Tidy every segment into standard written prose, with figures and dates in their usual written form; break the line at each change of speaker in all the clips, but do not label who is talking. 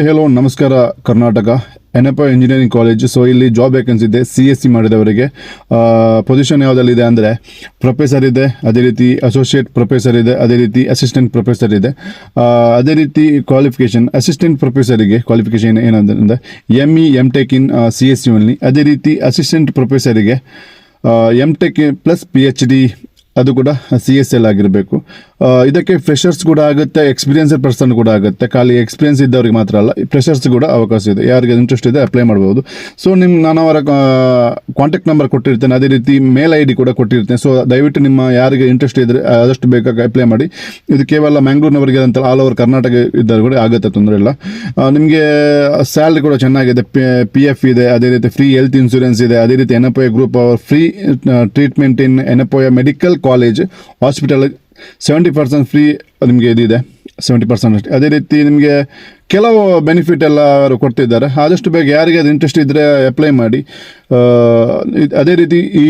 Hello ನಮಸ್ಕಾರ Karnataka ಎನ್ಎಪ್ಪ engineering college. So ಇಲ್ಲಿ job vacancy ಇದೆ CSC ಮಾಡಿದವರಿಗೆ. ಪೊಸಿಷನ್ ಯಾವುದಲ್ಲಿದೆ ಅಂದರೆ ಪ್ರೊಫೆಸರ್ ಇದೆ, ಅದೇ ರೀತಿ ಅಸೋಸಿಯೇಟ್ ಪ್ರೊಫೆಸರ್ ಇದೆ, ಅದೇ ರೀತಿ ಅಸಿಸ್ಟೆಂಟ್ ಪ್ರೊಫೆಸರ್ ಇದೆ. ಅದೇ ರೀತಿ ಕ್ವಾಲಿಫಿಕೇಷನ್ ಅಸಿಸ್ಟೆಂಟ್ ಪ್ರೊಫೆಸರಿಗೆ ಕ್ವಾಲಿಫಿಕೇಷನ್ ಏನಂದರೆ ME MTech ಇನ್ CSC ಓನ್ಲಿ. ಅದೇ ರೀತಿ ಅಸಿಸ್ಟೆಂಟ್ ಪ್ರೊಫೆಸರಿಗೆ MTech ಪ್ಲಸ್ PhD ಅದು ಕೂಡ CSL ಆಗಿರಬೇಕು. ಇದಕ್ಕೆ ಫ್ರೆಷರ್ಸ್ ಕೂಡ ಆಗುತ್ತೆ, ಎಕ್ಸ್ಪೀರಿಯನ್ಸ್ಡ್ ಪರ್ಸನ್ ಕೂಡ ಆಗುತ್ತೆ. ಖಾಲಿ ಎಕ್ಸ್ಪೀರಿಯನ್ಸ್ ಇದ್ದವ್ರಿಗೆ ಮಾತ್ರ ಅಲ್ಲ, ಫ್ರೆಷರ್ಸ್ ಕೂಡ ಅವಕಾಶ ಇದೆ. ಯಾರಿಗೆ ಇಂಟ್ರೆಸ್ಟ್ ಇದೆ ಅಪ್ಲೈ ಮಾಡ್ಬೋದು. ಸೊ ನಾನು ಅವರ ಕಾಂಟ್ಯಾಕ್ಟ್ ನಂಬರ್ ಕೊಟ್ಟಿರ್ತೇನೆ, ಅದೇ ರೀತಿ ಮೇಲ್ ID ಕೂಡ ಕೊಟ್ಟಿರ್ತೇನೆ. ಸೊ ದಯವಿಟ್ಟು ನಿಮ್ಮ ಯಾರಿಗೆ ಇಂಟ್ರೆಸ್ಟ್ ಇದ್ದರೆ ಆದಷ್ಟು ಬೇಕಾಗಿ ಅಪ್ಲೈ ಮಾಡಿ. ಇದು ಕೇವಲ ಮ್ಯಾಂಗ್ಳೂರ್ನವರಿಗೆ ಅಂತ ಆಲ್ ಓವರ್ ಕರ್ನಾಟಕ ಇದ್ದವ್ರು ಕೂಡ ಆಗುತ್ತೆ, ತೊಂದರೆ ಇಲ್ಲ. ನಿಮಗೆ ಸ್ಯಾಲ್ರಿ ಕೂಡ ಚೆನ್ನಾಗಿದೆ, PF ಇದೆ, ಅದೇ ರೀತಿ ಫ್ರೀ ಹೆಲ್ತ್ ಇನ್ಶೂರೆನ್ಸ್ ಇದೆ, ಅದೇ ರೀತಿ NFOA ಗ್ರೂಪ್ ಫ್ರೀ ಟ್ರೀಟ್ಮೆಂಟ್ ಇನ್ NFOA medical college hospital 70% free ನಿಮಗೆ ಇದಿದೆ, 70% ಅಷ್ಟೇ. ಅದೇ ರೀತಿ ನಿಮಗೆ ಕೆಲವು ಬೆನಿಫಿಟ್ ಎಲ್ಲ ಅವರು ಕೊಡ್ತಿದ್ದಾರೆ. ಆದಷ್ಟು ಬೇಗ ಯಾರಿಗೆ ಅದು ಇಂಟ್ರೆಸ್ಟ್ ಇದ್ದರೆ ಅಪ್ಲೈ ಮಾಡಿ. ಅದೇ ರೀತಿ ಈ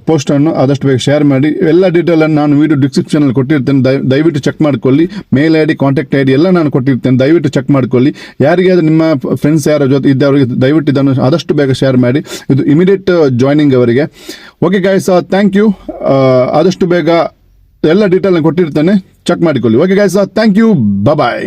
ಪೋಸ್ಟನ್ನು ಆದಷ್ಟು ಬೇಗ ಶೇರ್ ಮಾಡಿ. ಎಲ್ಲ ಡೀಟೇಲನ್ನು ನಾನು ವಿಡಿಯೋ ಡಿಸ್ಕ್ರಿಪ್ಷನಲ್ಲಿ ಕೊಟ್ಟಿರ್ತೇನೆ, ದಯವಿಟ್ಟು ಚೆಕ್ ಮಾಡ್ಕೊಳ್ಳಿ. ಮೇಲ್ ID, ಕಾಂಟ್ಯಾಕ್ಟ್ ID ಎಲ್ಲ ನಾನು ಕೊಟ್ಟಿರ್ತೇನೆ, ದಯವಿಟ್ಟು ಚೆಕ್ ಮಾಡ್ಕೊಳ್ಳಿ. ಯಾರಿಗೆ ಅದು ನಿಮ್ಮ ಫ್ರೆಂಡ್ಸ್ ಯಾರ ಜೊತೆ ಇದ್ದವರಿಗೆ ದಯವಿಟ್ಟು ಇದನ್ನು ಆದಷ್ಟು ಬೇಗ ಶೇರ್ ಮಾಡಿ. ಇದು ಇಮಿಡಿಯೇಟ್ ಜಾಯ್ನಿಂಗ್ ಅವರಿಗೆ. Okay guys, thank you. ಆದಷ್ಟು ಬೇಗ ಎಲ್ಲ ಡೀಟೇಲ್ನ ಕೊಟ್ಟಿರ್ತೇನೆ, ಚೆಕ್ ಮಾಡಿಕೊಳ್ಳಿ. Okay guys, thank you, bye.